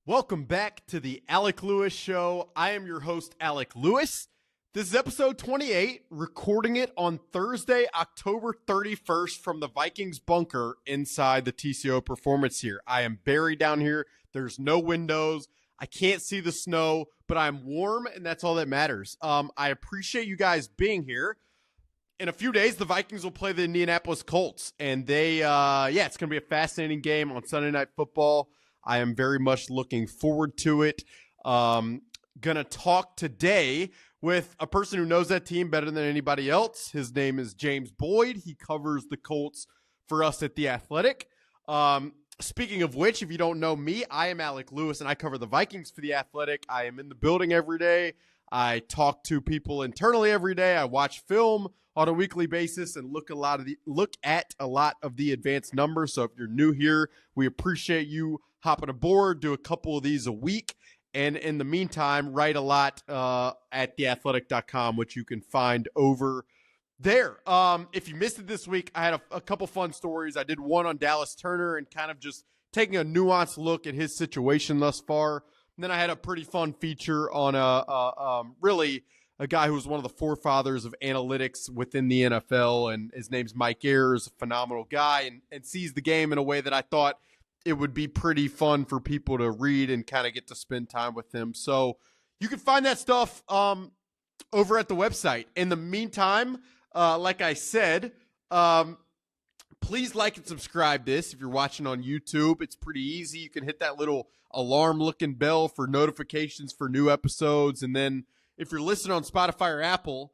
Welcome back to the Alec Lewis Show. I am your host, Alec Lewis. This is episode 28, recording it on Thursday, October 31st from the Vikings bunker inside the TCO Performance here. I am buried down here. There's no windows. I can't see the snow, but I'm warm, and that's all that matters. I appreciate you guys being here. In a few days, the Vikings will play the Indianapolis Colts, and it's going to be a fascinating game on Sunday Night Football. I am very much looking forward to it. Going to talk today with a person who knows that team better than anybody else. His name is James Boyd. He covers the Colts for us at The Athletic. Speaking of which, if you don't know me, I am Alec Lewis, and I cover the Vikings for The Athletic. I am in the building every day. I talk to people internally every day. I watch film on a weekly basis and look at a lot of the advanced numbers. So if you're new here, we appreciate you hopping aboard, do a couple of these a week. And in the meantime, write a lot at theathletic.com, which you can find over there. If you missed it this week, I had a couple fun stories. I did one on Dallas Turner and kind of just taking a nuanced look at his situation thus far. And then I had a pretty fun feature on really a guy who was one of the forefathers of analytics within the NFL, and his name's Mike Ayers, a phenomenal guy, and sees the game in a way that I thought it would be pretty fun for people to read and kind of get to spend time with him. So you can find that stuff over at the website. In the meantime, like I said, please like and subscribe this. If you're watching on YouTube, it's pretty easy. You can hit that little alarm-looking bell for notifications for new episodes. And then if you're listening on Spotify or Apple,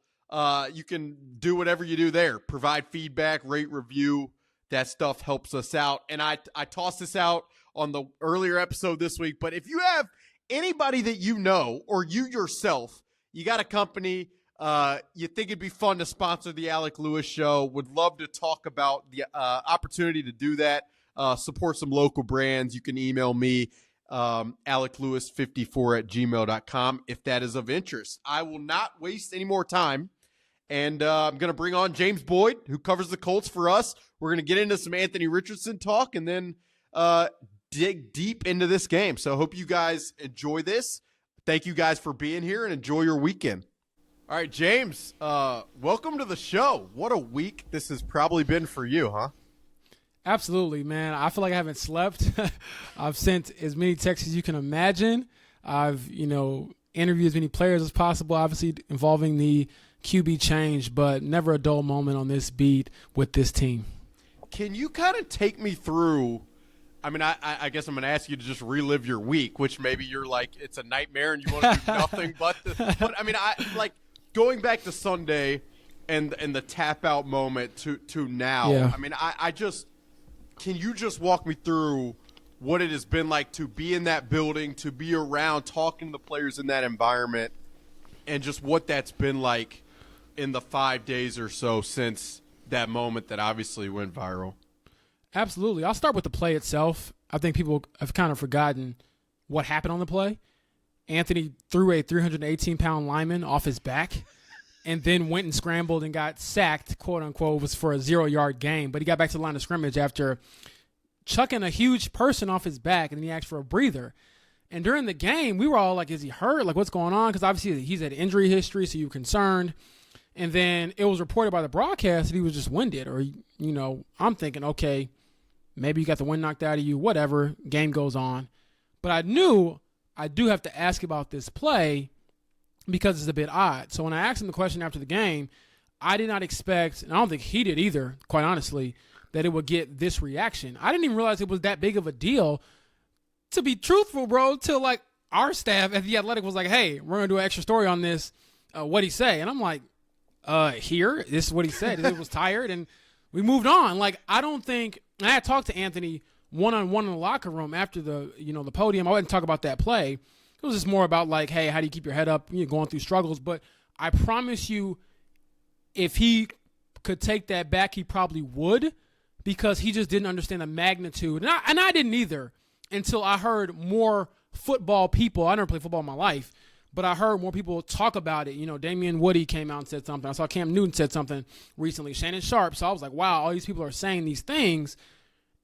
you can do whatever you do there. Provide feedback, rate, review. That stuff helps us out. And I tossed this out on the earlier episode this week. But if you have anybody that you know, or you yourself, you got a company, you think it'd be fun to sponsor the Alec Lewis Show, would love to talk about the opportunity to do that, support some local brands, you can email me, aleclewis54@gmail.com if that is of interest. I will not waste any more time. And I'm going to bring on James Boyd, who covers the Colts for us. We're going to get into some Anthony Richardson talk and then dig deep into this game. So I hope you guys enjoy this. Thank you guys for being here and enjoy your weekend. All right, James, welcome to the show. What a week this has probably been for you, huh? Absolutely, man. I feel like I haven't slept. I've sent as many texts as you can imagine. I've, interviewed as many players as possible, obviously involving the QB change, but never a dull moment on this beat with this team. Can you kind of take me through? I mean, I guess I'm going to ask you to just relive your week, which maybe you're like, it's a nightmare and you want to do nothing but I mean, I like going back to Sunday and the tap out moment to now. Yeah. I mean, I just, can you just walk me through what it has been like to be in that building, to be around, talking to the players in that environment, and just what that's been like in the 5 days or so since that moment that obviously went viral? Absolutely. I'll start with the play itself. I think people have kind of forgotten what happened on the play. Anthony threw a 318-pound lineman off his back and then went and scrambled and got sacked, quote unquote, was for a 0-yard gain. But he got back to the line of scrimmage after chucking a huge person off his back, and then he asked for a breather. And during the game, we were all like, is he hurt? Like, what's going on? Because obviously he's had injury history, so you were concerned. And then it was reported by the broadcast that he was just winded. Or, I'm thinking, okay, maybe you got the wind knocked out of you, whatever, game goes on. But I knew I do have to ask about this play because it's a bit odd. So when I asked him the question after the game, I did not expect, and I don't think he did either, quite honestly, that it would get this reaction. I didn't even realize it was that big of a deal. To be truthful, bro, till like our staff at The Athletic was like, hey, we're going to do an extra story on this. What'd he say? And I'm like, here, this is what he said. He was tired, and we moved on. Like, I don't think, and I had talked to Anthony one-on-one in the locker room after the podium. I wouldn't talk about that play. It was just more about like, hey, how do you keep your head up? You're going through struggles. But I promise you, if he could take that back, he probably would, because he just didn't understand the magnitude. And I didn't either until I heard more football people. I never played football in my life, but I heard more people talk about it. Damian Woody came out and said something. I saw Cam Newton said something recently. Shannon Sharp. So I was like, wow, all these people are saying these things.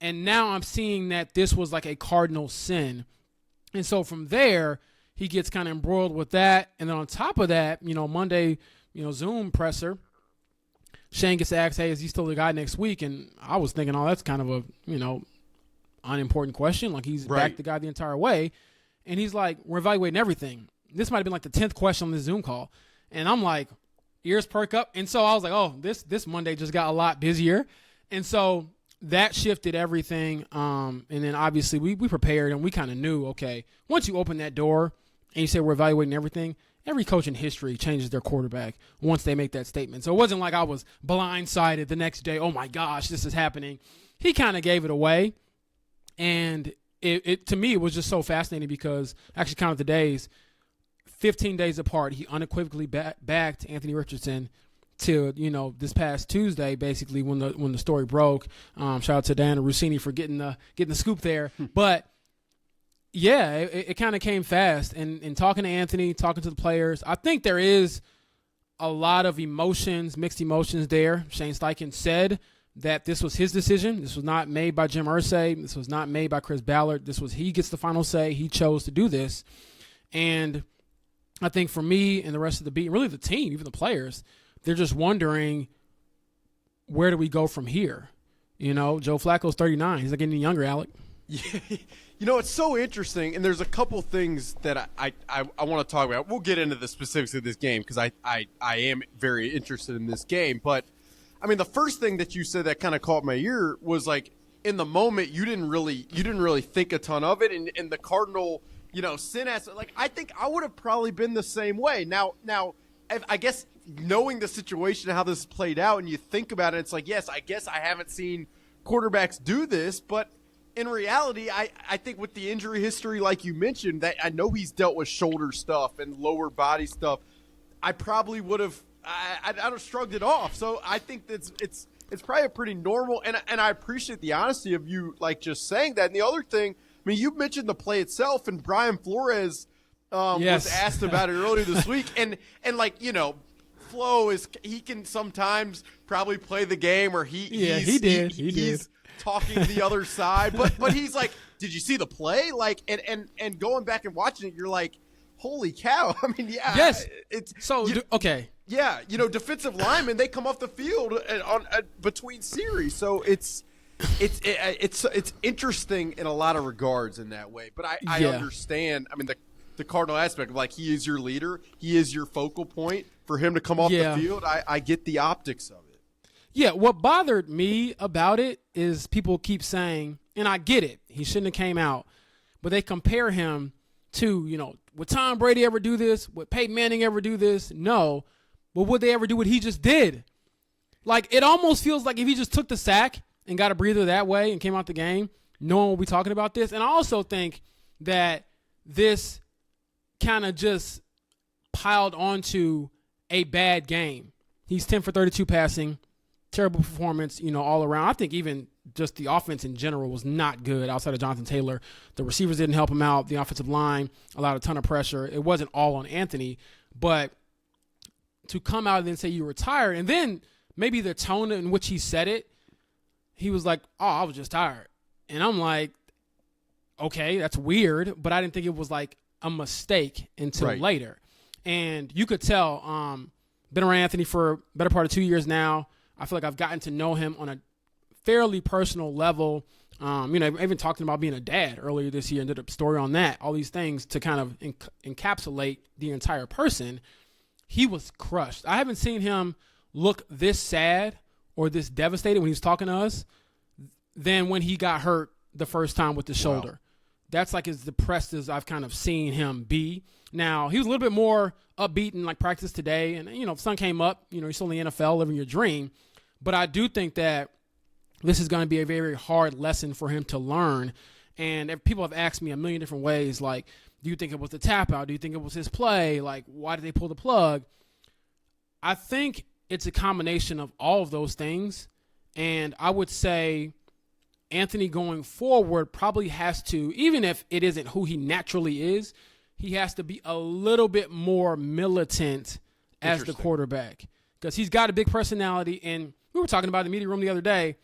And now I'm seeing that this was like a cardinal sin. And so from there, he gets kind of embroiled with that. And then on top of that, Monday, Zoom presser, Shane gets asked, hey, is he still the guy next week? And I was thinking, that's kind of a, unimportant question. Like, he's back the guy the entire way. And he's like, we're evaluating everything. This might have been like the 10th question on this Zoom call. And I'm like, ears perk up. And so I was like, oh, this Monday just got a lot busier. And so that shifted everything. And then obviously we prepared and we kind of knew, okay, once you open that door and you say we're evaluating everything, every coach in history changes their quarterback once they make that statement. So it wasn't like I was blindsided the next day. Oh my gosh, this is happening. He kind of gave it away. And it to me, it was just so fascinating because I actually counted the days, 15 days apart, he unequivocally backed Anthony Richardson to, this past Tuesday, basically when the story broke. Shout out to Diana Rossini for getting the scoop there. But yeah, it kind of came fast. And talking to Anthony, talking to the players, I think there is a lot of emotions, mixed emotions there. Shane Steichen said that this was his decision. This was not made by Jim Irsay. This was not made by Chris Ballard. He gets the final say. He chose to do this. And I think for me and the rest of the beat, really the team, even the players, they're just wondering, where do we go from here? Joe Flacco's 39. He's not getting any younger, Alec. Yeah. It's so interesting, and there's a couple things that I want to talk about. We'll get into the specifics of this game because I am very interested in this game. But, I mean, the first thing that you said that kind of caught my ear was, like, in the moment you didn't really think a ton of it, and the Cardinal – sin as like I think I would have probably been the same way. Now, I guess knowing the situation and how this played out, and you think about it, it's like, yes, I guess I haven't seen quarterbacks do this, but in reality, I think with the injury history, like you mentioned, that I know he's dealt with shoulder stuff and lower body stuff. I probably would have I'd have shrugged it off. So I think it's probably a pretty normal, and I appreciate the honesty of you, like, just saying that. And the other thing, I mean, you mentioned the play itself, and Brian Flores was asked about it earlier this week. And like, Flo he can sometimes probably play the game, or he's talking the other side. But he's like, did you see the play? Like, and going back and watching it, you're like, holy cow. I mean, yeah. Yes. Okay. Yeah, defensive linemen, they come off the field between series. So it's interesting in a lot of regards in that way, but I understand. I mean, the Cardinal aspect of, like, he is your leader, he is your focal point. For him to come off the field, I get the optics of it. Yeah, what bothered me about it is people keep saying, and I get it, he shouldn't have came out, but they compare him to, would Tom Brady ever do this? Would Peyton Manning ever do this? No, but would they ever do what he just did? Like, it almost feels like if he just took the sack and got a breather that way and came out the game, no one will be talking about this. And I also think that this kind of just piled onto a bad game. He's 10 for 32 passing, terrible performance, all around. I think even just the offense in general was not good outside of Jonathan Taylor. The receivers didn't help him out. The offensive line allowed a ton of pressure. It wasn't all on Anthony, but to come out and then say you were tired, and then maybe the tone in which he said it, he was like, oh, I was just tired. And I'm like, okay, that's weird, but I didn't think it was like a mistake until later. And you could tell, been around Anthony for a better part of 2 years now. I feel like I've gotten to know him on a fairly personal level. I even talked about being a dad earlier this year and did a story on that, all these things to kind of encapsulate the entire person. He was crushed. I haven't seen him look this sad or this devastated when he was talking to us than when he got hurt the first time with the shoulder. Wow. That's like as depressed as I've kind of seen him be. Now, he was a little bit more upbeat in like practice today. And, if the sun came up, you're still in the NFL living your dream. But I do think that this is going to be a very, very hard lesson for him to learn. And if people have asked me a million different ways, like, do you think it was the tap out? Do you think it was his play? Like, why did they pull the plug? I think it's a combination of all of those things. And I would say Anthony going forward probably has to, even if it isn't who he naturally is, he has to be a little bit more militant as the quarterback because he's got a big personality. And we were talking about in the media room the other day,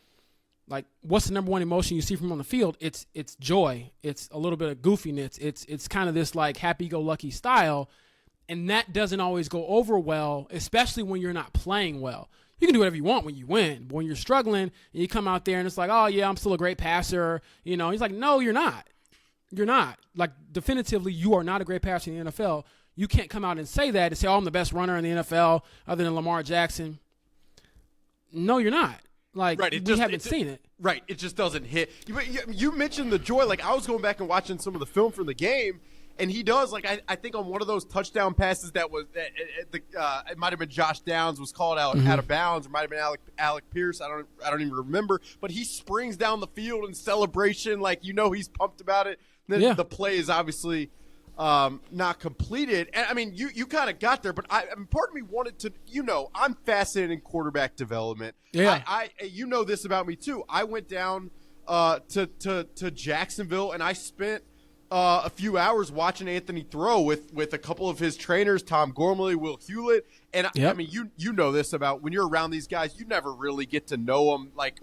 like, what's the number one emotion you see from him on the field? It's joy. It's a little bit of goofiness. It's kind of this like happy-go-lucky style, and that doesn't always go over well, especially when you're not playing well. You can do whatever you want when you win, but when you're struggling and you come out there and it's like, oh yeah, I'm still a great passer. You know, he's like, no, you're not. You're not. Like, definitively, you are not a great passer in the NFL. You can't come out and say that and say, oh, I'm the best runner in the NFL other than Lamar Jackson. No, you're not. Like, right, we haven't seen it. Right, it just doesn't hit. You mentioned the joy. Like, I was going back and watching some of the film from the game, and he does, like, I think on one of those touchdown passes that was it might have been Josh Downs was called out of bounds, or might have been Alec Pierce. I don't even remember. But he springs down the field in celebration, like, you know, he's pumped about it. And then the play is obviously not completed. And I mean, you kind of got there, but part of me wanted to, you know, I'm fascinated in quarterback development. Yeah. I you know this about me too. I went down to Jacksonville, and I spent a few hours watching Anthony throw with a couple of his trainers, Tom Gormley, Will Hewlett. And I mean, you know this about when you're around these guys, you never really get to know them, like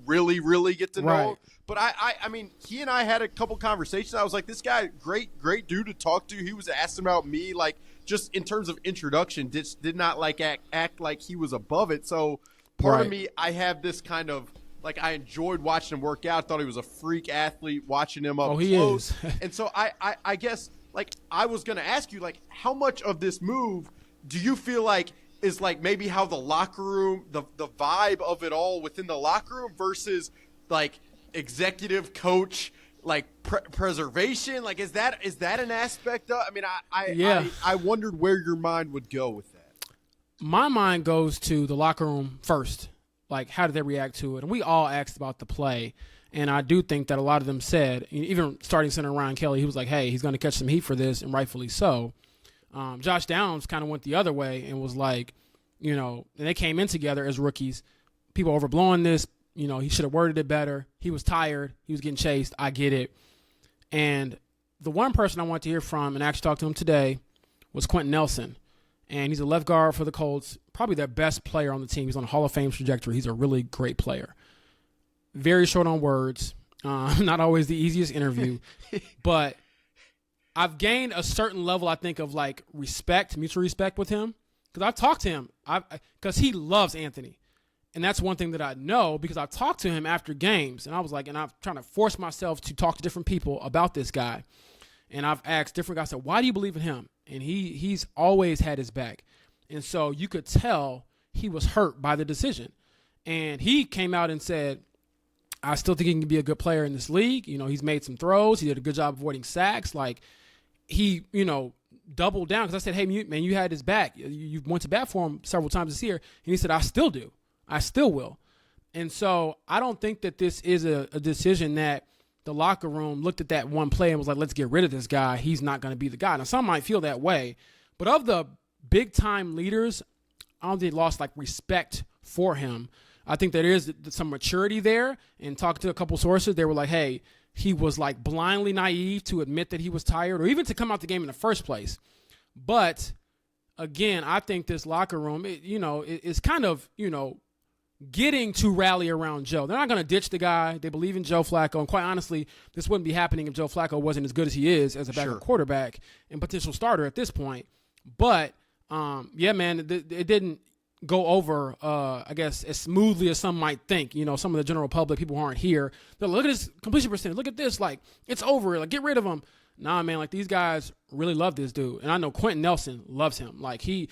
really get to know them. But I mean, he and I had a couple conversations. I was like, this guy, great dude to talk to. He was asking about me, like, just in terms of introduction, did not like act like he was above it. So part of me, I have this kind of, like, I enjoyed watching him work out. Thought he was a freak athlete, watching him up close. He is. And so I guess, like, I was going to ask you, like, how much of this move do you feel like is, like, maybe how the locker room, the vibe of it all within the locker room versus, like, executive coach, like, preservation? Like, is that an aspect of? I mean, I wondered where your mind would go with that. My mind goes to the locker room first. Like, how did they react to it? And we all asked about the play. And I do think that a lot of them said, even starting center Ryan Kelly, he was like, hey, he's going to catch some heat for this, and rightfully so. Josh Downs kind of went the other way and was like, you know, and they came in together as rookies. People overblowing this. You know, he should have worded it better. He was tired. He was getting chased. I get it. And the one person I wanted to hear from and actually talk to him today was Quentin Nelson. And he's a left guard for the Colts, probably their best player on the team. He's on a Hall of Fame trajectory. He's a really great player. Very short on words. Not always the easiest interview. But I've gained a certain level, I think, of, like, respect, mutual respect with him. Because I've talked to him. Because he loves Anthony. And that's one thing that I know, because I talked to him after games. And I was like, and I'm trying to force myself to talk to different people about this guy. And I've asked different guys, why do you believe in him? And he's always had his back. And so you could tell he was hurt by the decision. And he came out and said, I still think he can be a good player in this league. You know, he's made some throws. He did a good job avoiding sacks. Like, he, you know, doubled down. Because I said, hey, man, you had his back. You went to bat for him several times this year. And he said, I still do. I still will. And so I don't think that this is a decision that the locker room looked at that one play and was like, let's get rid of this guy. He's not going to be the guy. Now, some might feel that way. But of the big-time leaders, I don't think they lost, like, respect for him. I think there is some maturity there. And talking to a couple sources, they were like, hey, he was, like, blindly naive to admit that he was tired or even to come out the game in the first place. But, again, I think this locker room, is kind of, getting to rally around Joe. They're not going to ditch the guy. They believe in Joe Flacco. And quite honestly, this wouldn't be happening if Joe Flacco wasn't as good as he is as a backup quarterback and potential starter at this point. But, yeah, man, it didn't go over, I guess, as smoothly as some might think. You know, some of the general public, people who aren't here, they're like, look at his completion percentage. Look at this. Like, it's over. Like, get rid of him. Nah, man, like, these guys really love this dude. And I know Quentin Nelson loves him. Like, even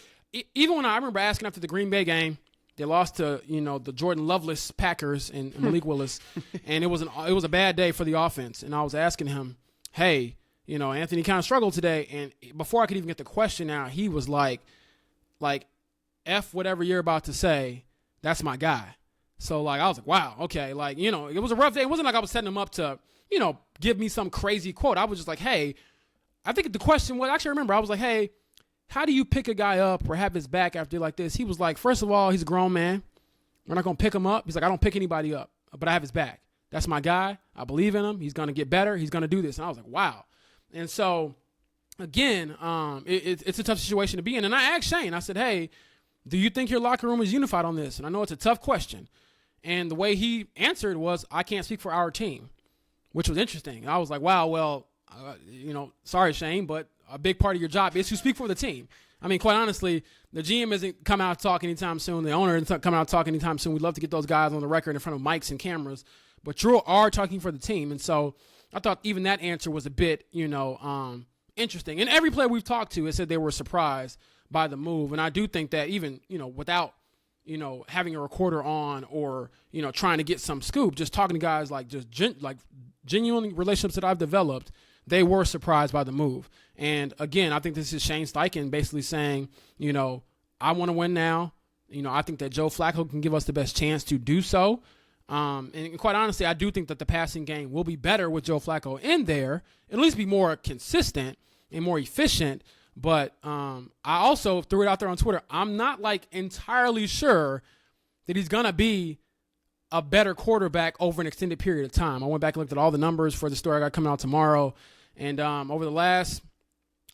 when I remember asking after the Green Bay game, they lost to, the Jordan Loveless Packers and Malik Willis, and it was a bad day for the offense. And I was asking him, hey, Anthony kind of struggled today. And before I could even get the question out, he was like, F whatever you're about to say, that's my guy. So, like, I was like, wow, okay. Like, it was a rough day. It wasn't like I was setting him up to, give me some crazy quote. I was just like, hey, I think the question was, actually I remember, I was like, hey, how do you pick a guy up or have his back after like this? He was like, first of all, he's a grown man. We're not going to pick him up. He's like, I don't pick anybody up, but I have his back. That's my guy. I believe in him. He's going to get better. He's going to do this. And I was like, wow. And so, again, it's a tough situation to be in. And I asked Shane, I said, hey, do you think your locker room is unified on this? And I know it's a tough question. And the way he answered was, I can't speak for our team, which was interesting. And I was like, wow, well, sorry, Shane, but a big part of your job is to speak for the team. I mean, quite honestly, the GM isn't coming out to talk anytime soon. The owner isn't coming out to talk anytime soon. We'd love to get those guys on the record in front of mics and cameras. But you are talking for the team. And so I thought even that answer was a bit, interesting. And every player we've talked to has said they were surprised by the move. And I do think that even, without, having a recorder on or, trying to get some scoop, just talking to guys like genuine relationships that I've developed, they were surprised by the move. And again, I think this is Shane Steichen basically saying, I want to win now. I think that Joe Flacco can give us the best chance to do so. And quite honestly, I do think that the passing game will be better with Joe Flacco in there, at least be more consistent and more efficient. But I also threw it out there on Twitter. I'm not entirely sure that he's going to be a better quarterback over an extended period of time. I went back and looked at all the numbers for the story I got coming out tomorrow. And over the last,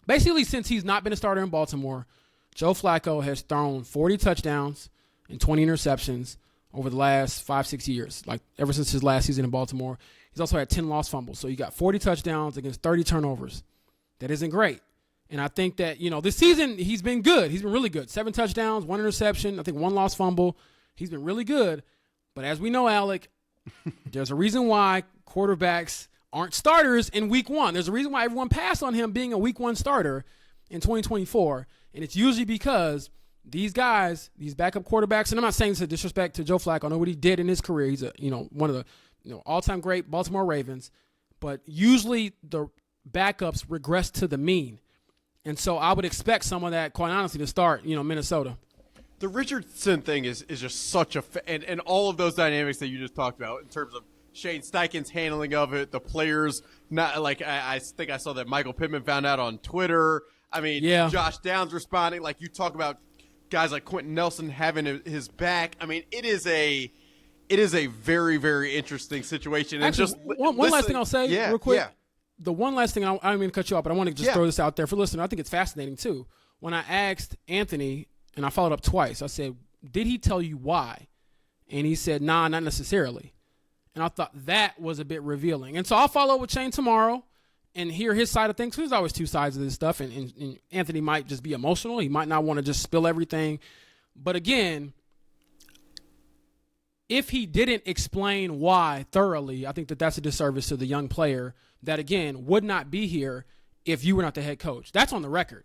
basically since he's not been a starter in Baltimore, Joe Flacco has thrown 40 touchdowns and 20 interceptions over the last 5-6 years, ever since his last season in Baltimore. He's also had 10 lost fumbles. So you got 40 touchdowns against 30 turnovers. That isn't great. And I think that, this season he's been good. He's been really good. 7 touchdowns, 1 interception, I think 1 lost fumble. He's been really good. But as we know, Alec, there's a reason why quarterbacks aren't starters in week 1. There's a reason why everyone passed on him being a week 1 starter in 2024. And it's usually because these guys, these backup quarterbacks, and I'm not saying this to disrespect to Joe Flacco. I know what he did in his career. He's one of the all-time great Baltimore Ravens. But usually the backups regress to the mean. And so I would expect some of that, quite honestly, to start, Minnesota. The Richardson thing is just such a and all of those dynamics that you just talked about in terms of Shane Steichen's handling of it, the players not I think I saw that Michael Pittman found out on Twitter. I mean, yeah. Josh Downs responding, you talk about guys like Quentin Nelson having his back. I mean, it is a very, very interesting situation. Actually, and just one last thing I'll say real quick. Yeah. The one last thing, I don't mean to cut you off, but I want to just throw this out there for listeners. I think it's fascinating, too. When I asked Anthony, and I followed up twice, I said, did he tell you why? And he said, nah, not necessarily. And I thought that was a bit revealing. And so I'll follow up with Shane tomorrow and hear his side of things. There's always two sides of this stuff, and Anthony might just be emotional. He might not want to just spill everything. But again, if he didn't explain why thoroughly, I think that that's a disservice to the young player that, again, would not be here if you were not the head coach. That's on the record.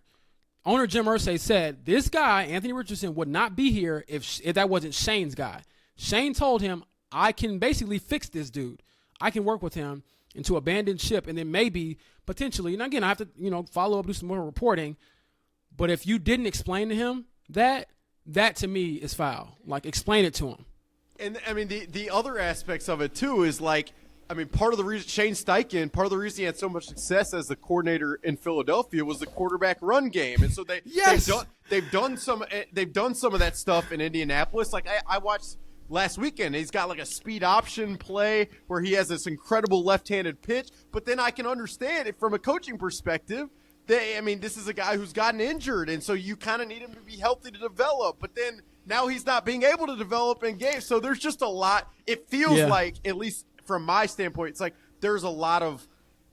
Owner Jim Irsay said this guy, Anthony Richardson, would not be here if that wasn't Shane's guy. Shane told him, I can basically fix this dude. I can work with him into abandon ship, and then maybe, potentially, and again, I have to, follow up, do some more reporting. But if you didn't explain to him that to me is foul. Explain it to him. And, I mean, the other aspects of it, too, is part of the reason Shane Steichen, part of the reason he had so much success as the coordinator in Philadelphia was the quarterback run game. And so they've done some of that stuff in Indianapolis. I watched last weekend, he's got a speed option play where he has this incredible left-handed pitch. But then I can understand it from a coaching perspective. This is a guy who's gotten injured, and so you kind of need him to be healthy to develop. But then now he's not being able to develop in games. So there's just a lot. It feels like, at least from my standpoint, it's there's a lot of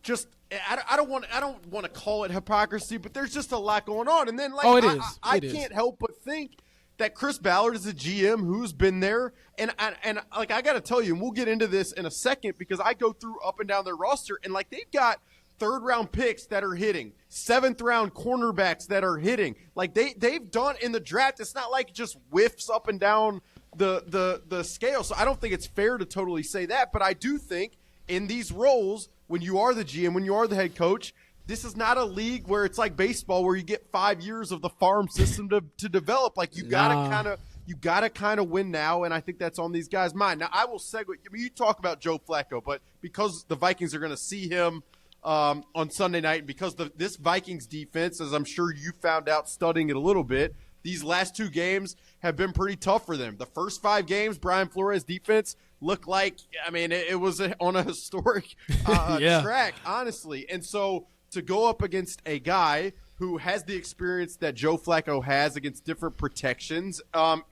just I don't want to call it hypocrisy, but there's just a lot going on. And then I can't help but think that Chris Ballard is a GM who's been there, and I got to tell you, and we'll get into this in a second because I go through up and down their roster, and they've got 3rd-round picks that are hitting, 7th-round cornerbacks that are hitting. They've done in the draft. It's not just whiffs up and down the scale. So I don't think it's fair to totally say that, but I do think in these roles, when you are the GM, when you are the head coach, this is not a league where it's like baseball where you get 5 years of the farm system to develop. You gotta kind of win now, and I think that's on these guys' mind. Now I will segue. You talk about Joe Flacco, but because the Vikings are going to see him on Sunday night, and because this Vikings defense, as I'm sure you found out studying it a little bit, these last 2 games have been pretty tough for them. The first 5 games, Brian Flores' defense looked like, it was on a historic track, honestly. And so to go up against a guy who has the experience that Joe Flacco has against different protections.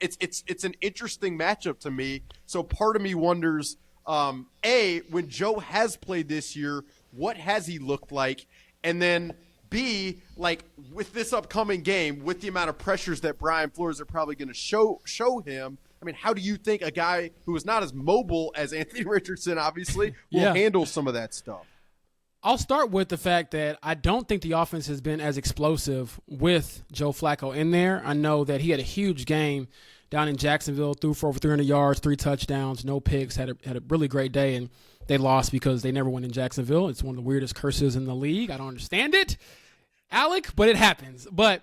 It's an interesting matchup to me. So part of me wonders, A, when Joe has played this year, what has he looked like? And then B, like with this upcoming game, with the amount of pressures that Brian Flores are probably going to show him, I mean, how do you think a guy who is not as mobile as Anthony Richardson, obviously, will handle some of that stuff? I'll start with the fact that I don't think the offense has been as explosive with Joe Flacco in there. I know that he had a huge game down in Jacksonville, threw for over 300 yards, 3 touchdowns, no picks, had a really great day, and they lost because they never won in Jacksonville. It's one of the weirdest curses in the league. I don't understand it, Alec, but it happens. But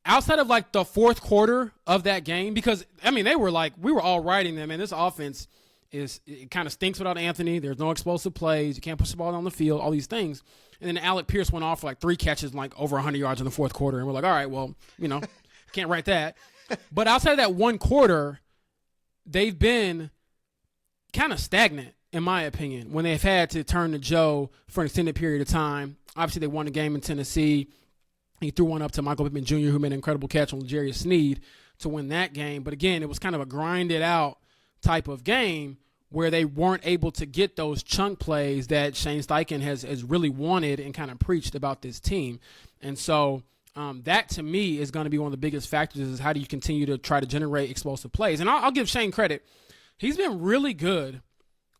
outside of like the fourth quarter of that game, because, I mean, we were all writing them, and this offense – it kind of stinks without Anthony. There's no explosive plays. You can't push the ball down the field, all these things. And then Alec Pierce went off for like 3 catches, like over 100 yards in the fourth quarter. And we're like, all right, well, can't write that. But outside of that one quarter, they've been kind of stagnant, in my opinion, when they've had to turn to Joe for an extended period of time. Obviously, they won a game in Tennessee. He threw one up to Michael Pittman Jr., who made an incredible catch on L'Jarius Sneed to win that game. But again, it was kind of a grinded out type of game where they weren't able to get those chunk plays that Shane Steichen has really wanted and kind of preached about this team. And so that, to me, is going to be one of the biggest factors is how do you continue to try to generate explosive plays. And I'll give Shane credit. He's been really good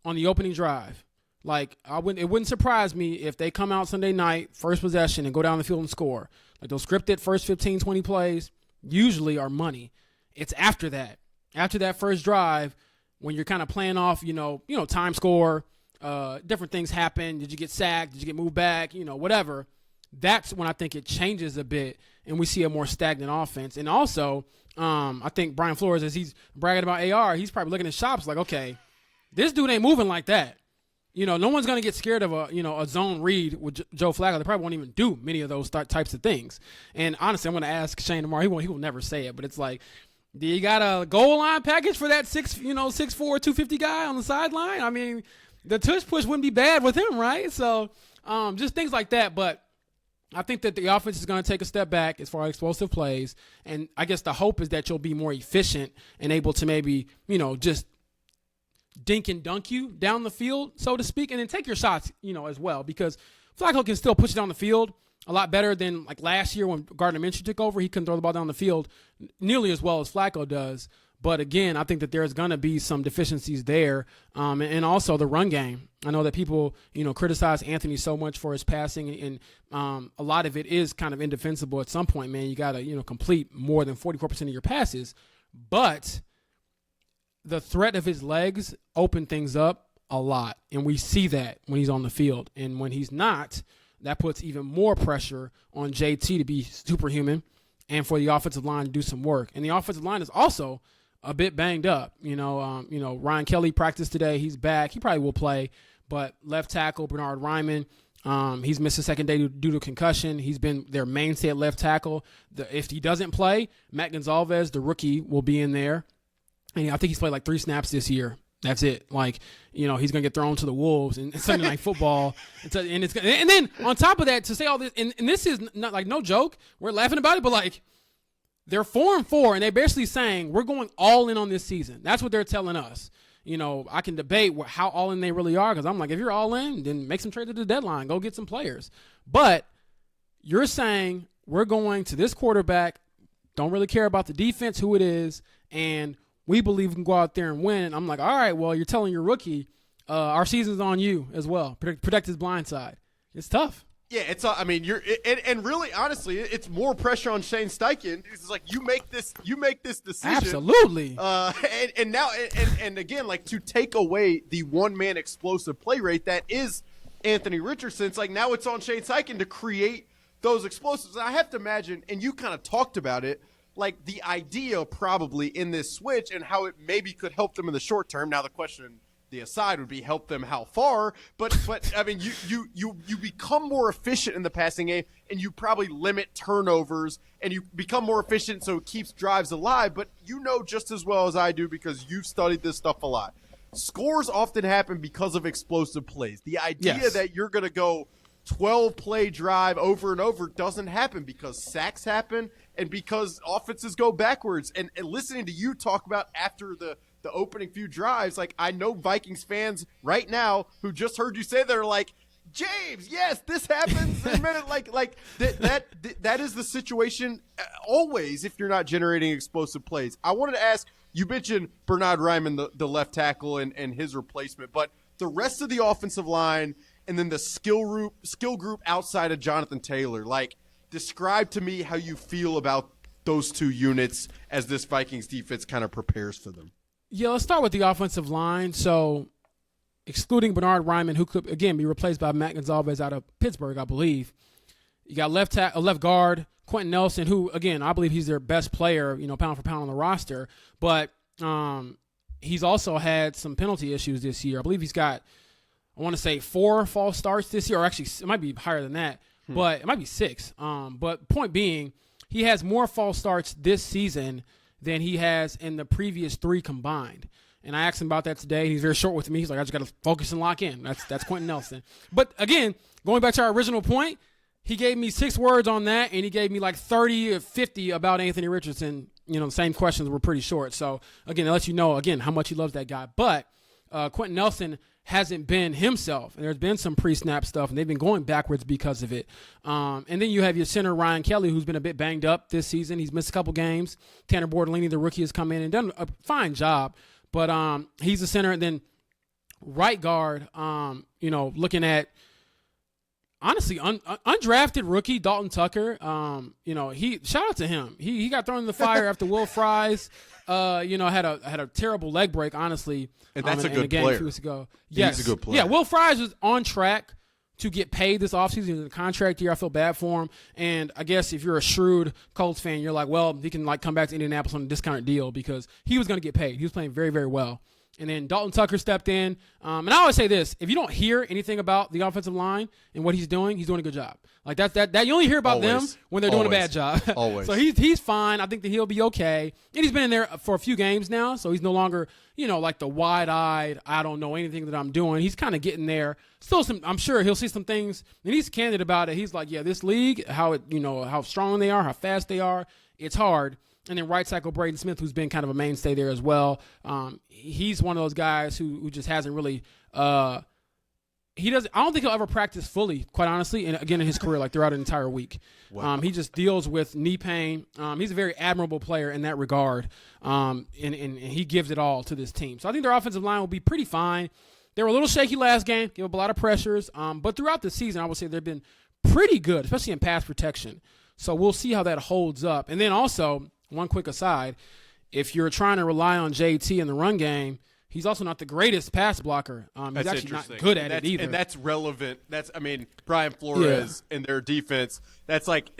on the opening drive. Like, it wouldn't surprise me if they come out Sunday night, first possession, and go down the field and score. Like, those scripted first 15, 20 plays usually are money. It's after that first drive, when you're kind of playing off, time score, different things happen. Did you get sacked? Did you get moved back? Whatever. That's when I think it changes a bit and we see a more stagnant offense. And also, I think Brian Flores, as he's bragging about AR, he's probably looking at shops like, okay, this dude ain't moving like that. No one's going to get scared of a zone read with Joe Flacco. They probably won't even do many of those types of things. And honestly, I'm going to ask Shane tomorrow. He will never say it, but it's like, do you got a goal line package for that 6'4", 250 guy on the sideline? I mean, the tush push wouldn't be bad with him, right? So just things like that. But I think that the offense is going to take a step back as far as explosive plays. And I guess the hope is that you'll be more efficient and able to maybe, just dink and dunk you down the field, so to speak, and then take your shots, as well, because Flacco can still push it down the field a lot better than like last year when Gardner Minshew took over. He couldn't throw the ball down the field nearly as well as Flacco does. But again, I think that there's going to be some deficiencies there. And also the run game. I know that people, criticize Anthony so much for his passing, and a lot of it is kind of indefensible at some point, man. You got to, complete more than 44% of your passes. But the threat of his legs open things up a lot. And we see that when he's on the field. And when he's not, that puts even more pressure on JT to be superhuman and for the offensive line to do some work. And the offensive line is also a bit banged up. Ryan Kelly practiced today. He's back. He probably will play. But left tackle, Bernard Ryman, he's missed the second day due to concussion. He's been their mainstay at left tackle. If he doesn't play, Matt Gonzalez, the rookie, will be in there. And I think he's played like 3 snaps this year. That's it. Like, he's going to get thrown to the Wolves in Sunday Night Football. And then on top of that, to say all this, and this is not like no joke. We're laughing about it, but like they're 4-4, and they're basically saying we're going all in on this season. That's what they're telling us. I can debate how all in they really are because I'm like, if you're all in, then make some trades at the deadline. Go get some players. But you're saying we're going to this quarterback, don't really care about the defense, who it is, and we believe we can go out there and win. And I'm like, all right, well, you're telling your rookie, our season's on you as well. Protect his blind side. It's tough. Yeah, and really, honestly, it's more pressure on Shane Steichen. It's like you make this decision. Absolutely. And now, again, like to take away the one-man explosive play rate that is Anthony Richardson. It's like now it's on Shane Steichen to create those explosives. And I have to imagine, and you kind of talked about it, like the idea probably in this switch and how it maybe could help them in the short term. Now the question, the aside would be help them how far, but I mean you become more efficient in the passing game and you probably limit turnovers and you become more efficient so it keeps drives alive. But just as well as I do because you've studied this stuff a lot. Scores often happen because of explosive plays. The idea that you're going to go 12-play drive over and over doesn't happen because sacks happen and because offenses go backwards. And listening to you talk about after the opening few drives, like, I know Vikings fans right now who just heard you say they're like, James, yes, this happens in a minute. Like that is the situation always if you're not generating explosive plays. I wanted to ask, you mentioned Bernhard Raimann, the left tackle, and his replacement, but the rest of the offensive line and then the skill group outside of Jonathan Taylor, like, describe to me how you feel about those two units as this Vikings defense kind of prepares for them. Yeah, let's start with the offensive line. So, excluding Bernhard Raimann, who could, again, be replaced by Matt Gonzalez out of Pittsburgh, I believe. You got left guard, Quentin Nelson, who, again, I believe he's their best player, pound for pound on the roster. But he's also had some penalty issues this year. I believe he's got, I want to say, 4 false starts this year, or actually it might be higher than that, but it might be 6. But point being, he has more false starts this season than he has in the previous 3 combined. And I asked him about that today. He's very short with me. He's like, I just got to focus and lock in. That's Quentin Nelson. But, again, going back to our original point, he gave me 6 words on that, and he gave me like 30 or 50 about Anthony Richardson. The same questions were pretty short. So, again, it lets you know, again, how much he loves that guy. But Quentin Nelson hasn't been himself. And there's been some pre-snap stuff, and they've been going backwards because of it. And then you have your center, Ryan Kelly, who's been a bit banged up this season. He's missed a couple games. Tanner Bortolini, the rookie, has come in and done a fine job. But he's the center. And then right guard, looking at, honestly, undrafted rookie Dalton Tucker. He shout out to him. He got thrown in the fire after Will Fries, had a terrible leg break, honestly. And that's a in the good game player. A few weeks ago. Yes. He's a good player. Yeah, Will Fries was on track to get paid this offseason. In the contract year, I feel bad for him. And I guess if you're a shrewd Colts fan, you're like, well, he can come back to Indianapolis on a discounted deal because he was going to get paid. He was playing very, very well. And then Dalton Tucker stepped in. And I always say this, if you don't hear anything about the offensive line and what he's doing a good job. Like that you only hear about them when they're doing a bad job. Always. So he's fine. I think that he'll be okay. And he's been in there for a few games now, so he's no longer, like the wide-eyed, I don't know anything that I'm doing. He's kind of getting there. Still I'm sure he'll see some things, and he's candid about it. He's like, yeah, this league, how strong they are, how fast they are, it's hard. And then right tackle Braden Smith, who's been kind of a mainstay there as well. He's one of those guys who just hasn't really I don't think he'll ever practice fully, quite honestly, and again in his career, like throughout an entire week. Wow. He just deals with knee pain. He's a very admirable player in that regard, and he gives it all to this team. So I think their offensive line will be pretty fine. They were a little shaky last game, gave up a lot of pressures, but throughout the season, I would say they've been pretty good, especially in pass protection. So we'll see how that holds up. And then also, one quick aside, if you're trying to rely on JT in the run game, he's also not the greatest pass blocker. He's actually not good at it either. And that's relevant. Brian Flores and their defense. That's like,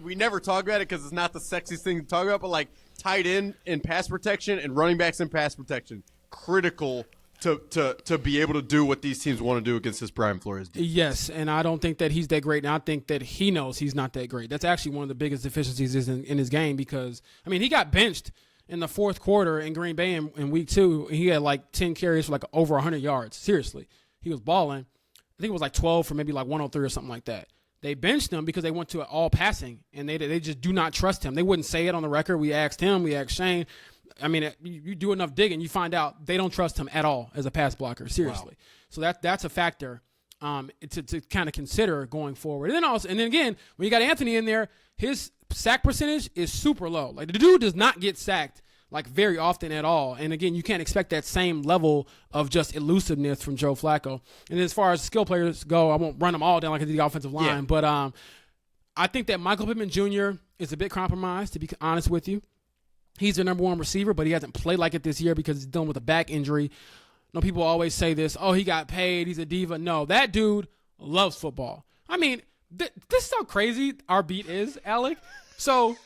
we never talk about it because it's not the sexiest thing to talk about, but like tight end in pass protection and running backs in pass protection, critical to be able to do what these teams want to do against this Brian Flores defense. Yes, and I don't think that he's that great, and I think that he knows he's not that great. That's actually one of the biggest deficiencies in his game because, he got benched in the fourth quarter in Green Bay in week 2. He had like 10 carries for like over 100 yards. Seriously. He was balling. I think it was like 12 for maybe like 103 or something like that. They benched him because they went to all passing, and they just do not trust him. They wouldn't say it on the record. We asked him. We asked Shane. You do enough digging, you find out they don't trust him at all as a pass blocker. Seriously. Wow. So that's a factor to kind of consider going forward. And then again, when you got Anthony in there, his sack percentage is super low. Like the dude does not get sacked like very often at all. And again, you can't expect that same level of just elusiveness from Joe Flacco. And as far as skill players go, I won't run them all down like I did the offensive line. Yeah. But I think that Michael Pittman Jr. is a bit compromised, to be honest with you. He's their number one receiver, but he hasn't played like it this year because he's dealing with a back injury. People always say this, he got paid, he's a diva. No, that dude loves football. This is how crazy our beat is, Alec. So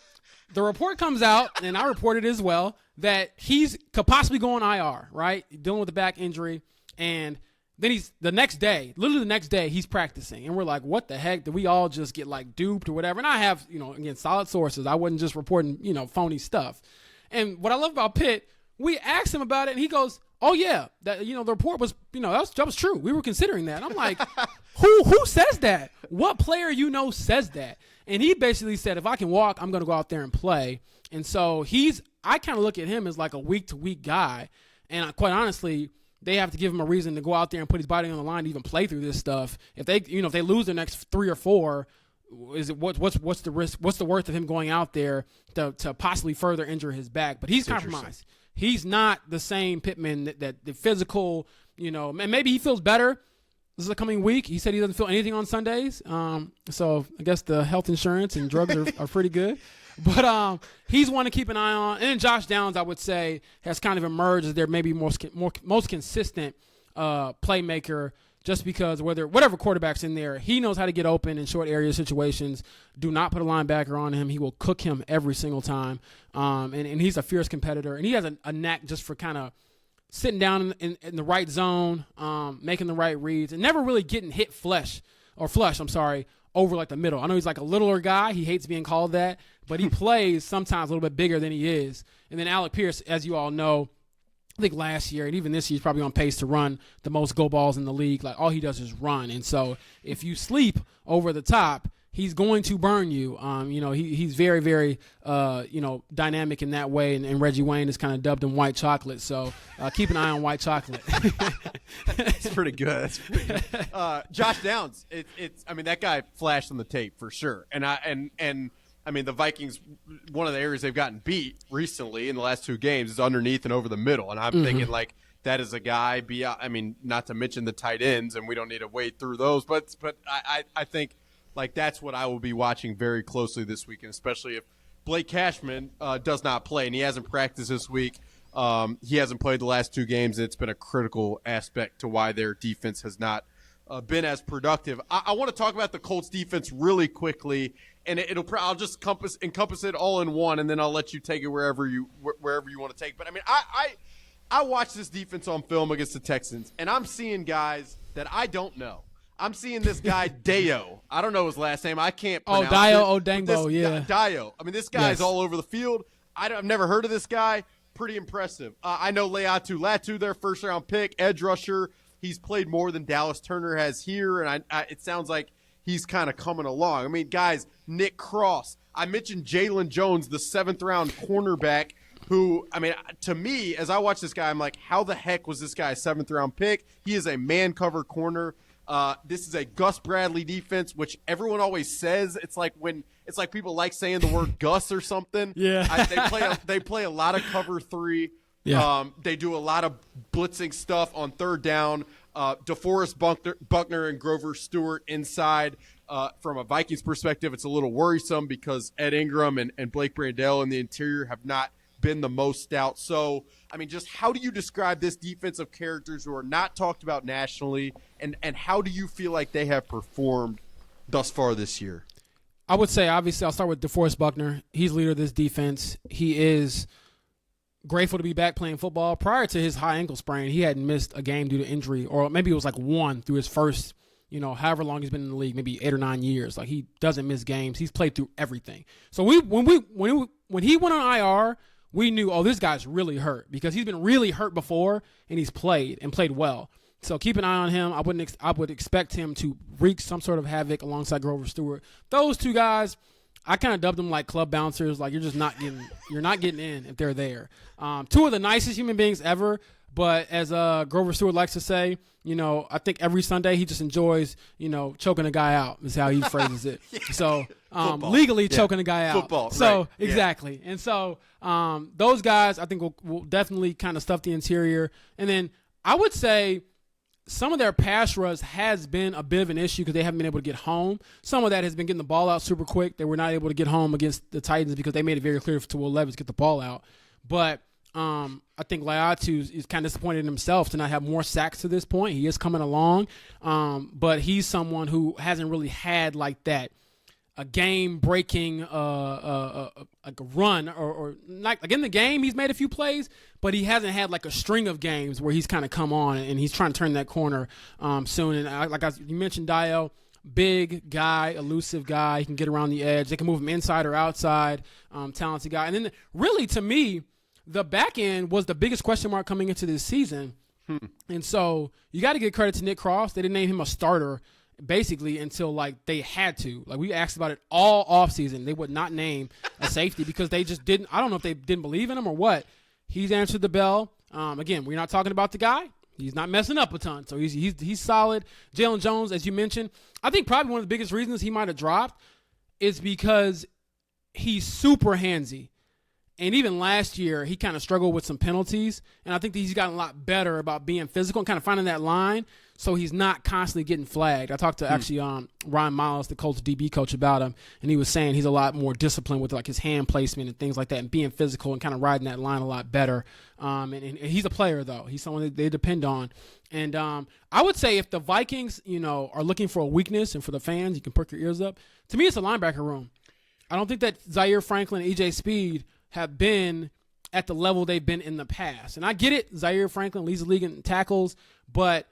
the report comes out, and I reported as well, that could possibly go on IR, right? Dealing with a back injury. And then literally the next day, he's practicing. And we're like, what the heck? Did we all just get like duped or whatever? And I have, again, solid sources. I wasn't just reporting, phony stuff. And what I love about Pitt, we asked him about it, and he goes, oh yeah, that the report was that was true. We were considering that. And I'm like, who says that? What player says that? And he basically said, if I can walk, I'm going to go out there and play. And so I kind of look at him as like a week-to-week guy. And quite honestly, they have to give him a reason to go out there and put his body on the line to even play through this stuff. If they lose their next 3 or 4, what's the risk? What's the worth of him going out there to possibly further injure his back? But he's compromised. He's not the same Pittman that the physical, and maybe he feels better. This is the coming week. He said he doesn't feel anything on Sundays. So I guess the health insurance and drugs are pretty good. But he's one to keep an eye on. And then Josh Downs, I would say, has kind of emerged as their maybe most consistent playmaker, just because whatever quarterback's in there, he knows how to get open in short area situations. Do not put a linebacker on him. He will cook him every single time. And he's a fierce competitor. And he has a knack just for kind of sitting down in the right zone, making the right reads, and never really getting hit flush, over like the middle. I know he's like a littler guy. He hates being called that, but he plays sometimes a little bit bigger than he is. And then Alec Pierce, as you all know, I think last year and even this year, he's probably on pace to run the most go balls in the league. Like, all he does is run. And so if you sleep over the top, he's going to burn you. He's very, very, dynamic in that way. And Reggie Wayne has kind of dubbed him white chocolate. So keep an eye on white chocolate. That's pretty good. Josh Downs, that guy flashed on the tape for sure. And the Vikings, one of the areas they've gotten beat recently in the last 2 games is underneath and over the middle. And I'm thinking, like, that is a guy not to mention the tight ends, and we don't need to wade through those. But I think, like, that's what I will be watching very closely this weekend, especially if Blake Cashman does not play, and he hasn't practiced this week. He hasn't played the last 2 games, and it's been a critical aspect to why their defense has not been as productive. I want to talk about the Colts defense really quickly, and I'll just encompass it all in one, and then I'll let you take it wherever you want to take it. But I watched this defense on film against the Texans, and I'm seeing guys that I don't know. I'm seeing this guy, Dayo. I don't know his last name. I can't pronounce it. Dayo Odengbo, yeah. Dayo. This guy's all over the field. I've never heard of this guy. Pretty impressive. I know Leatu Latu, their first-round pick, edge rusher. He's played more than Dallas Turner has here, and it sounds like he's kind of coming along. Guys, Nick Cross. I mentioned Jalen Jones, the 7th-round cornerback, who, to me, as I watch this guy, I'm like, how the heck was this guy a 7th-round pick? He is a man-cover corner. This is a Gus Bradley defense, which everyone always says. It's like people like saying the word Gus or something. Yeah. They play a lot of cover 3. Yeah. They do a lot of blitzing stuff on 3rd down. DeForest Buckner and Grover Stewart inside. From a Vikings perspective, it's a little worrisome because Ed Ingram and Blake Brandell in the interior have not been the most stout. So, just how do you describe this defense of characters who are not talked about nationally, and how do you feel like they have performed thus far this year? I would say, obviously, I'll start with DeForest Buckner. He's leader of this defense. He is grateful to be back playing football. Prior to his high ankle sprain, he hadn't missed a game due to injury, or maybe it was like 1 through his first, however long he's been in the league, maybe 8 or 9 years. Like, he doesn't miss games. He's played through everything. So when he went on IR, we knew, this guy's really hurt, because he's been really hurt before, and he's played well. So keep an eye on him. I would expect him to wreak some sort of havoc alongside Grover Stewart. Those 2 guys, I kind of dubbed them like club bouncers. Like, you're not getting in if they're there. 2 of the nicest human beings ever. But as Grover Stewart likes to say, I think every Sunday he just enjoys, choking a guy out is how he phrases it. Yeah. So legally choking a guy out. Football. So right. Exactly. And so those guys, I think, will definitely kind of stuff the interior. And then I would say some of their pass rush has been a bit of an issue because they haven't been able to get home. Some of that has been getting the ball out super quick. They were not able to get home against the Titans because they made it very clear to Will Levis to get the ball out. But I think Leatu is kind of disappointed in himself to not have more sacks to this point. He is coming along, but he's someone who hasn't really had like that a game-breaking like a run or like in the game he's made a few plays, but he hasn't had like a string of games where he's kind of come on and he's trying to turn that corner soon. And you mentioned Dayo. Big guy, elusive guy. He can get around the edge. They can move him inside or outside. Talented guy. And then really, to me, the back end was the biggest question mark coming into this season. And so you got to give credit to Nick Cross. They didn't name him a starter basically until like they had to. Like we asked about it all offseason. They would not name a safety because they just didn't. I don't know if they didn't believe in him or what. He's answered the bell. Again, we're not talking about the guy. He's not messing up a ton. So he's solid. Jalen Jones, as you mentioned, I think probably one of the biggest reasons he might have dropped is because he's super handsy. And even last year, he kind of struggled with some penalties. And I think that he's gotten a lot better about being physical and kind of finding that line so he's not constantly getting flagged. I talked to actually Ryan Miles, the Colts DB coach, about him, and he was saying he's a lot more disciplined with like his hand placement and things like that and being physical and kind of riding that line a lot better. And he's a player, though. He's someone that they depend on. And I would say if the Vikings, are looking for a weakness and for the fans, you can perk your ears up. To me, it's a linebacker room. I don't think that Zaire Franklin and E.J. Speed have been at the level they've been in the past. And I get it. Zaire Franklin leads the league in tackles, but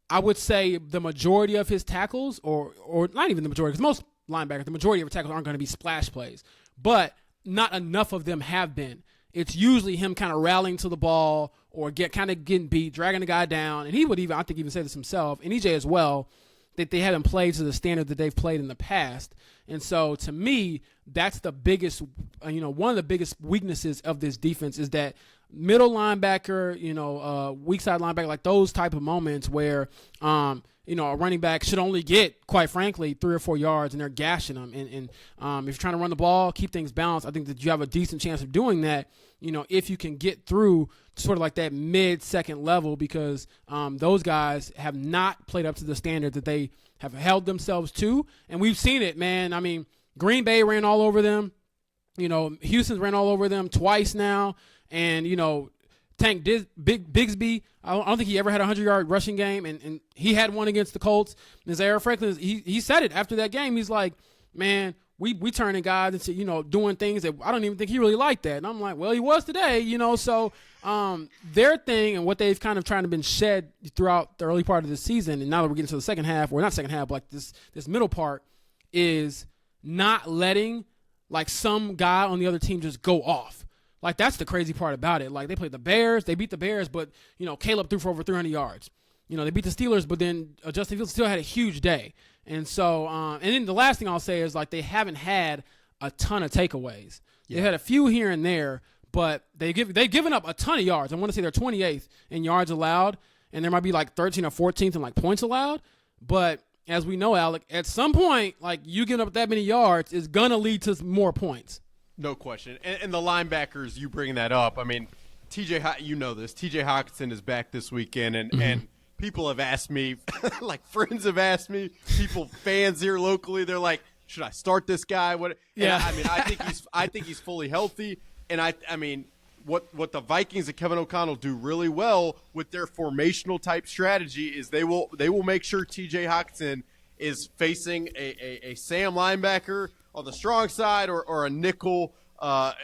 I would say the majority of his tackles, or not even the majority, because most linebackers, the majority of his tackles aren't going to be splash plays, but not enough of them have been. It's usually him kind of rallying to the ball or getting beat, dragging the guy down. And he would even say this himself, and EJ as well, that they haven't played to the standard that they've played in the past. And so to me, that's the biggest, one of the biggest weaknesses of this defense is that middle linebacker, weak side linebacker, like those type of moments where, a running back should only get, quite frankly, 3 or 4 yards and they're gashing them. And if you're trying to run the ball, keep things balanced, I think that you have a decent chance of doing that, if you can get through sort of like that mid-second level because those guys have not played up to the standard that they have held themselves to. And we've seen it, man. I mean, Green Bay ran all over them. Houston's ran all over them twice now. And, Tank Bigsby, I don't think he ever had a 100-yard rushing game, and he had one against the Colts. And Zaire Franklin, he said it after that game. He's like, man, we turning guys into, doing things that I don't even think he really liked that. And I'm like, well, he was today, so their thing and what they've kind of trying to been shed throughout the early part of the season, and now that we're getting to the second half, or not second half, but like this middle part, is not letting like some guy on the other team just go off. Like, that's the crazy part about it. Like, they played the Bears. They beat the Bears, but, Caleb threw for over 300 yards. They beat the Steelers, but then Justin Fields still had a huge day. And so, and then the last thing I'll say is, like, they haven't had a ton of takeaways. Yeah. They had a few here and there, but they've given up a ton of yards. I want to say they're 28th in yards allowed, and there might be, like, 13th or 14th in, like, points allowed. But as we know, Alec, at some point, like, you giving up that many yards is going to lead to more points. No question. And the linebackers, you bring that up. I mean, you know this. TJ Hockenson is back this weekend, and people have asked me, like friends have asked me, fans here locally, they're like, should I start this guy? What? Yeah. And I think he's fully healthy. And I mean, what the Vikings and Kevin O'Connell do really well with their formational type strategy is they will make sure TJ Hockenson is facing a Sam linebacker on the strong side or a nickel, a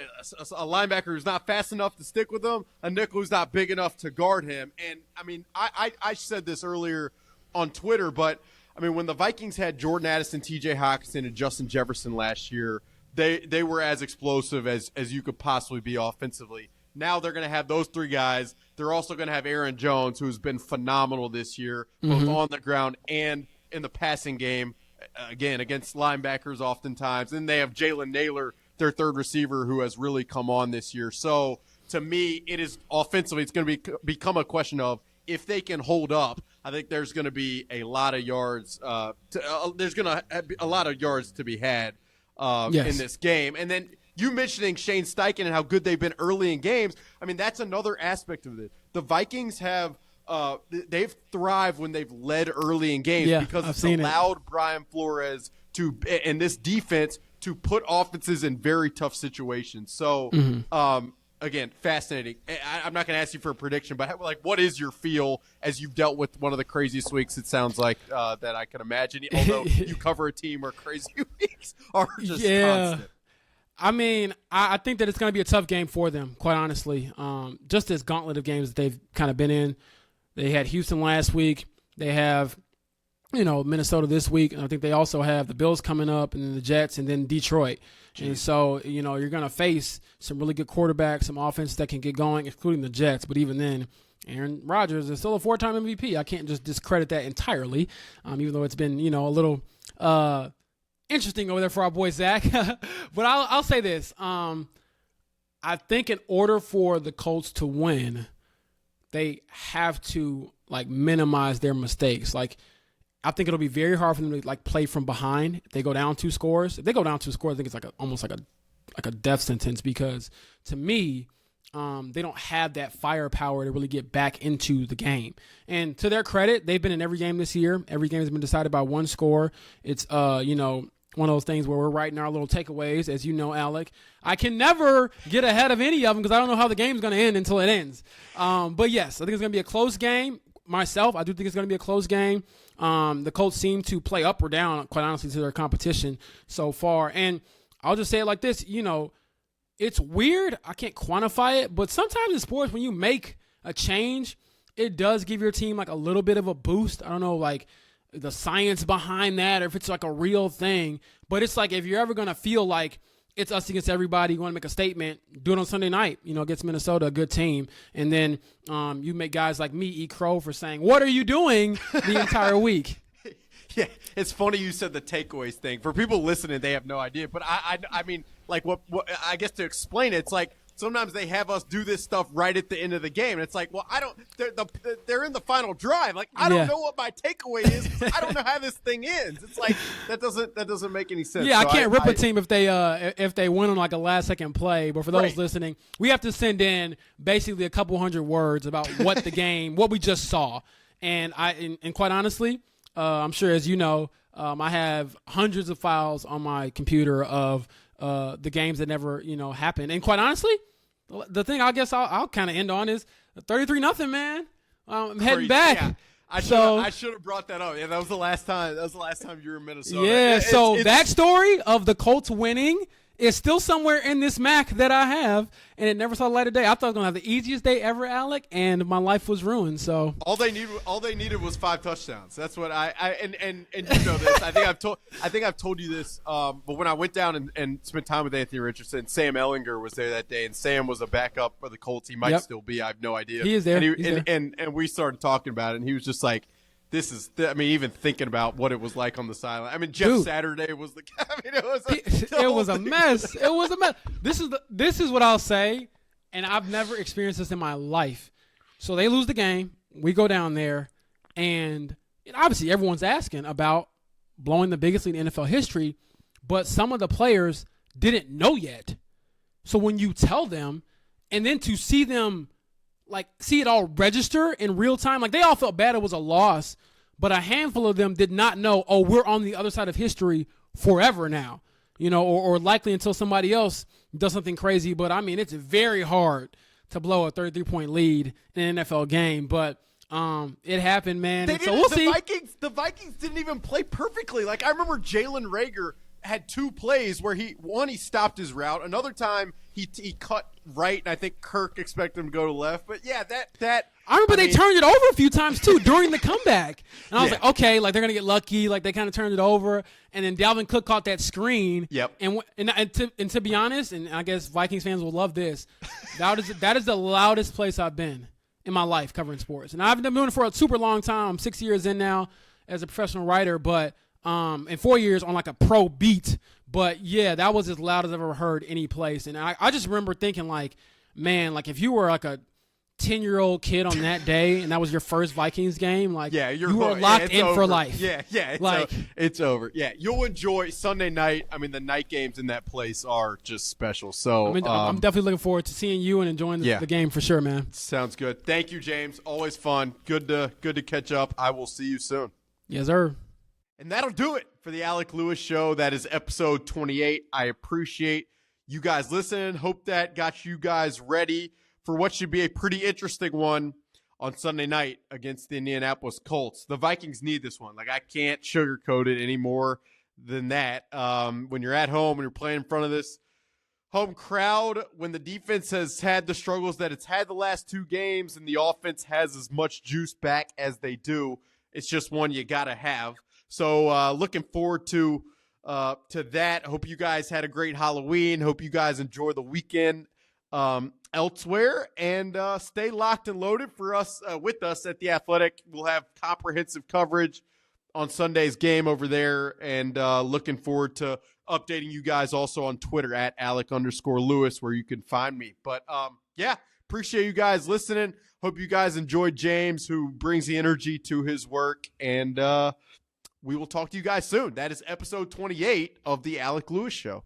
linebacker who's not fast enough to stick with him, a nickel who's not big enough to guard him. And, I mean, I said this earlier on Twitter, but, I mean, when the Vikings had Jordan Addison, T.J. Hockenson, and Justin Jefferson last year, they were as explosive as you could possibly be offensively. Now they're going to have those 3 guys. They're also going to have Aaron Jones, who's been phenomenal this year, both on the ground and in the passing game. Again, against linebackers oftentimes. And they have Jalen Naylor, their third receiver, who has really come on this year. So, to me, it is offensively, it's going to become a question of if they can hold up. I think there's going to be a lot of yards. There's going to be a lot of yards to be had in this game. And then you mentioning Shane Steichen and how good they've been early in games. I mean, that's another aspect of it. The Vikings have they've thrived when they've led early in games because it's allowed Brian Flores and this defense to put offenses in very tough situations. So, again, fascinating. I'm not going to ask you for a prediction, but what is your feel as you've dealt with one of the craziest weeks, it sounds like, that I can imagine, although you cover a team where crazy weeks are just constant. I mean, I think that it's going to be a tough game for them, quite honestly. Just this gauntlet of games that they've kind of been in. They had Houston last week. They have Minnesota this week. And I think they also have the Bills coming up and then the Jets and then Detroit. Jeez. And so, you're going to face some really good quarterbacks, some offenses that can get going, including the Jets. But even then, Aaron Rodgers is still a 4-time MVP. I can't just discredit that entirely, even though it's been, a little interesting over there for our boy Zach. But I'll say this. I think in order for the Colts to win, they have to, minimize their mistakes. I think it'll be very hard for them to play from behind if they go down 2 scores. If they go down 2 scores, I think it's almost like a death sentence, because to me, they don't have that firepower to really get back into the game. And to their credit, they've been in every game this year. Every game has been decided by 1 score. It's one of those things where we're writing our little takeaways, as you know, Alec. I can never get ahead of any of them because I don't know how the game's going to end until it ends. But yes, I think it's going to be a close game. Myself, I do think it's going to be a close game. The Colts seem to play up or down, quite honestly, to their competition so far. And I'll just say it like this, it's weird. I can't quantify it, but sometimes in sports, when you make a change, it does give your team a little bit of a boost. I don't know, the science behind that, or if it's a real thing. But it's if you're ever going to feel like it's us against everybody, you want to make a statement, do it on Sunday night, against Minnesota, a good team. And then you make guys like me eat crow for saying, what are you doing the entire week? Yeah, it's funny you said the takeaways thing. For people listening, they have no idea. But I mean, what I guess to explain it, it's sometimes they have us do this stuff right at the end of the game. And it's well, I don't. They're in the final drive. I don't know what my takeaway is. I don't know how this thing ends. It's that doesn't make any sense. Yeah, so I can't rip a team if they win on a last second play. But for those listening, we have to send in basically a couple hundred words about what the game, what we just saw. And quite honestly, I'm sure as you know, I have hundreds of files on my computer of the games that never happened. And quite honestly, the thing I guess I'll kind of end on is 33-0, man. I'm heading back. Yeah. I should have brought that up. Yeah, that was the last time. That was the last time you were in Minnesota. Yeah. So that story of the Colts winning is still somewhere in this Mac that I have, and it never saw the light of day. I thought I was gonna have the easiest day ever, Alec, and my life was ruined. So all they needed was 5 touchdowns. That's what and you know this. I think I've told you this. But when I went down and spent time with Anthony Richardson, Sam Ehlinger was there that day, and Sam was a backup for the Colts. He might still be. I have no idea. He is there. And we started talking about it, and he was just like, this is, even thinking about what it was like on the sideline. Jeff Saturday was the. It was a mess. It was a mess. This is what I'll say, and I've never experienced this in my life. So they lose the game. We go down there, and obviously everyone's asking about blowing the biggest lead in NFL history, but some of the players didn't know yet. So when you tell them, and then to see them see it all register in real time. They all felt bad it was a loss, but a handful of them did not know, we're on the other side of history forever now, or likely until somebody else does something crazy. But, it's very hard to blow a 33-point lead in an NFL game. But it happened, man. So we'll see. The Vikings didn't even play perfectly. I remember Jalen Reagor had 2 plays where he stopped his route. Another time he cut right, and I think Kirk expected him to go to left. But yeah, that I remember they turned it over a few times too during the comeback, and I was like, okay, they're gonna get lucky. They kind of turned it over, and then Dalvin Cook caught that screen. Yep. And to be honest, and I guess Vikings fans will love this, that is the loudest place I've been in my life covering sports, and I've been doing it for a super long time. I'm 6 years in now as a professional writer, but. And 4 years on a pro beat. But yeah, that was as loud as I've ever heard any place. And I just remember thinking man, if you were a 10-year-old kid on that day and that was your first Vikings game, you were locked in for life. Yeah. It's over. Yeah. You'll enjoy Sunday night. The night games in that place are just special. So I'm definitely looking forward to seeing you and enjoying the game for sure, man. Sounds good. Thank you, James. Always fun. Good to catch up. I will see you soon. Yes, sir. And that'll do it for the Alec Lewis Show. That is episode 28. I appreciate you guys listening. Hope that got you guys ready for what should be a pretty interesting one on Sunday night against the Indianapolis Colts. The Vikings need this one. I can't sugarcoat it any more than that. When you're at home and you're playing in front of this home crowd, when the defense has had the struggles that it's had the last 2 games and the offense has as much juice back as they do, It's just one you got to have. So looking forward to that. Hope you guys had a great Halloween. Hope you guys enjoy the weekend elsewhere, and stay locked and loaded for us with us at The Athletic. We'll have comprehensive coverage on Sunday's game over there, and looking forward to updating you guys also on Twitter at Alec_Lewis, where you can find me. But yeah, appreciate you guys listening. Hope you guys enjoyed James, who brings the energy to his work, and we will talk to you guys soon. That is episode 28 of The Alec Lewis Show.